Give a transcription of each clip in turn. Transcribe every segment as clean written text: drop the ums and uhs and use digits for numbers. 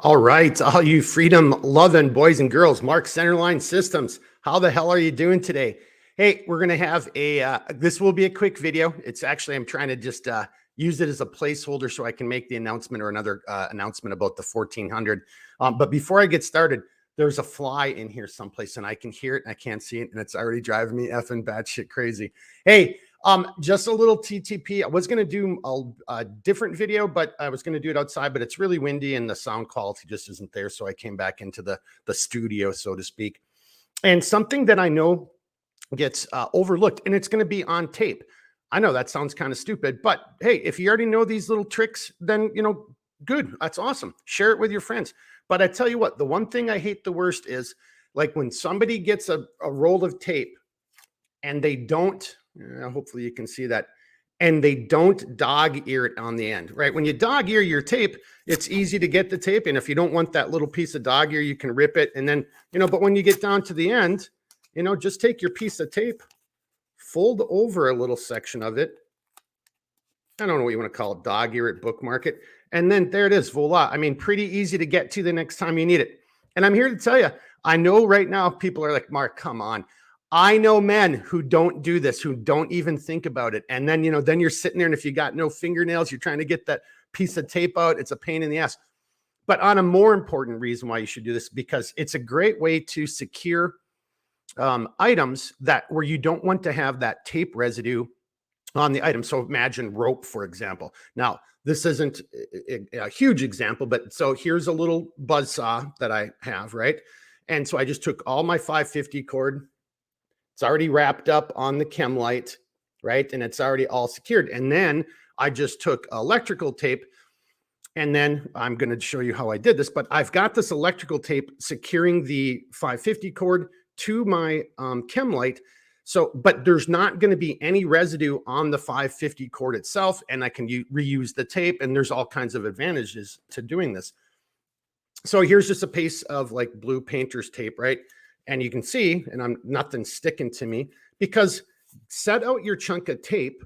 All right, all you freedom loving boys and girls, Mark Centerline Systems. How the hell are you doing today? Hey, we're gonna have this will be a quick video. It's actually I'm trying to just use it as a placeholder so I can make the announcement or another announcement about the 1400. But before I get started, there's a fly in here someplace, and I can hear it and I can't see it, and it's already driving me effing batshit crazy. Hey, just a little TTP. I was going to do a different video, but I was going to do it outside, but it's really windy and the sound quality just isn't there. So I came back into the studio, so to speak. And something that I know gets overlooked, and it's going to be on tape. I know that sounds kind of stupid, but hey, if you already know these little tricks, then, good. That's awesome. Share it with your friends. But I tell you what, the one thing I hate the worst is like when somebody gets a roll of tape and they don't, hopefully you can see that, and they don't dog ear it on the end, right? When you dog ear your tape, it's easy to get the tape. And if you don't want that little piece of dog ear, you can rip it. And then, but when you get down to the end, just take your piece of tape, fold over a little section of it. I don't know what you want to call it, dog ear it, bookmark it. And then there it is, voila. I mean, pretty easy to get to the next time you need it. And I'm here to tell you, I know right now people are like, Mark, come on. I know men who don't do this, who don't even think about it. And then, then you're sitting there and if you got no fingernails, you're trying to get that piece of tape out. It's a pain in the ass. But on a more important reason why you should do this, because it's a great way to secure items that where you don't want to have that tape residue on the item. So imagine rope, for example. Now, this isn't a huge example, but so here's a little buzz saw that I have, right? And so I just took all my 550 cord. It's already wrapped up on the chem light, right? And it's already all secured. And then I just took electrical tape, and then I'm going to show you how I did this, but I've got this electrical tape securing the 550 cord to my chem light. So, but there's not going to be any residue on the 550 cord itself, and I can reuse the tape, and there's all kinds of advantages to doing this. So here's just a piece of like blue painter's tape, right? And you can see, and I'm nothing sticking to me, because set out your chunk of tape,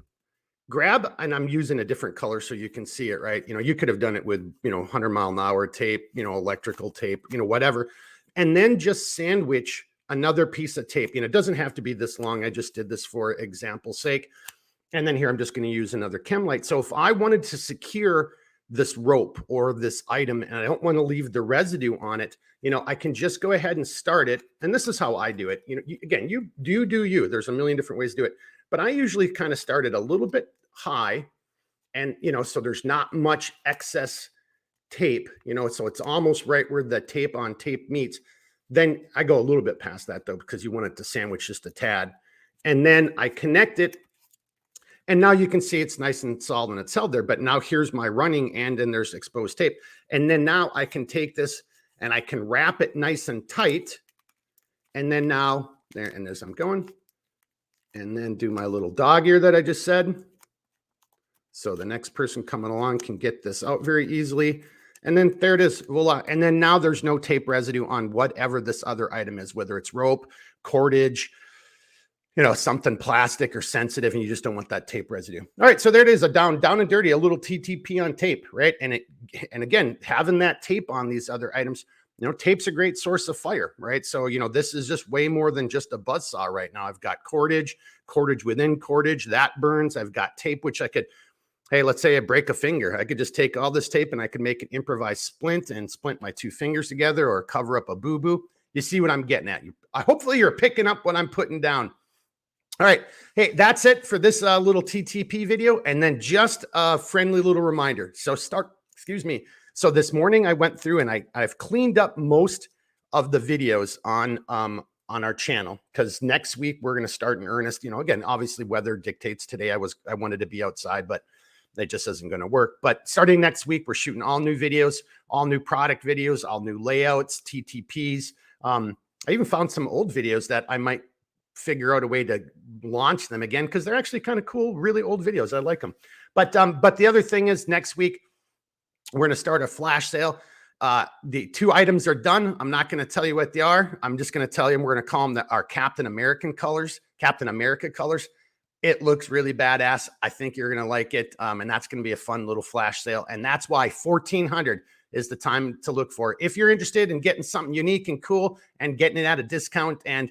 grab, and I'm using a different color so you can see it, right? You could have done it with, 100-mile-an-hour tape, electrical tape, whatever. And then just sandwich another piece of tape. It doesn't have to be this long. I just did this for example's sake. And then here, I'm just going to use another chem light. So if I wanted to secure this rope or this item, and I don't want to leave the residue on it, I can just go ahead and start it. And this is how I do it. Again, you do you. There's a million different ways to do it. But I usually kind of start it a little bit high. And, so there's not much excess tape, so it's almost right where the tape on tape meets. Then I go a little bit past that, though, because you want it to sandwich just a tad. And then I connect it. And now you can see it's nice and solid and it's held there. But now here's my running end and there's exposed tape. And then now I can take this and I can wrap it nice and tight. And then now there, and as I'm going, and then do my little dog ear that I just said. So the next person coming along can get this out very easily. And then there it is, voila. And then now there's no tape residue on whatever this other item is, whether it's rope, cordage, something plastic or sensitive, and you just don't want that tape residue. All right, so there it is, a down and dirty, a little TTP on tape, right? And again, having that tape on these other items, tape's a great source of fire, right? So, this is just way more than just a buzzsaw right now. I've got cordage within cordage, that burns. I've got tape, which I could, hey, let's say I break a finger. I could just take all this tape and I could make an improvised splint and splint my two fingers together or cover up a boo-boo. You see what I'm getting at? Hopefully you're picking up what I'm putting down. All right. Hey, that's it for this little TTP video. And then just a friendly little reminder. So So this morning I went through and I've cleaned up most of the videos on our channel, because next week we're going to start in earnest. Again, obviously weather dictates today. I wanted to be outside, but that just isn't going to work. But starting next week, we're shooting all new videos, all new product videos, all new layouts, TTPs. I even found some old videos that I might figure out a way to launch them again, because they're actually kind of cool, really old videos. I like them. But the other thing is, next week we're going to start a flash sale. The two items are done. I'm not going to tell you what they are. I'm just going to tell you, we're going to call them our Captain America colors. It looks really badass. I think you're going to like it. And that's going to be a fun little flash sale. And that's why 1400, is the time to look for. If you're interested in getting something unique and cool and getting it at a discount and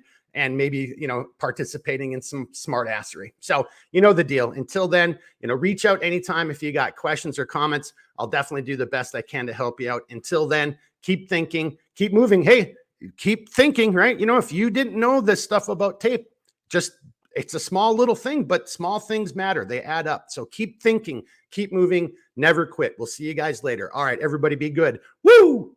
maybe, you know, participating in some smart assery. So you know the deal. Until then, you know, reach out anytime if you got questions or comments. I'll definitely do the best I can to help you out. Until then, keep thinking, keep moving. Hey, keep thinking, right? You know, if you didn't know this stuff about tape, just it's a small little thing, but small things matter. They add up. So keep thinking, keep moving, never quit. We'll see you guys later. All right, everybody be good. Woo!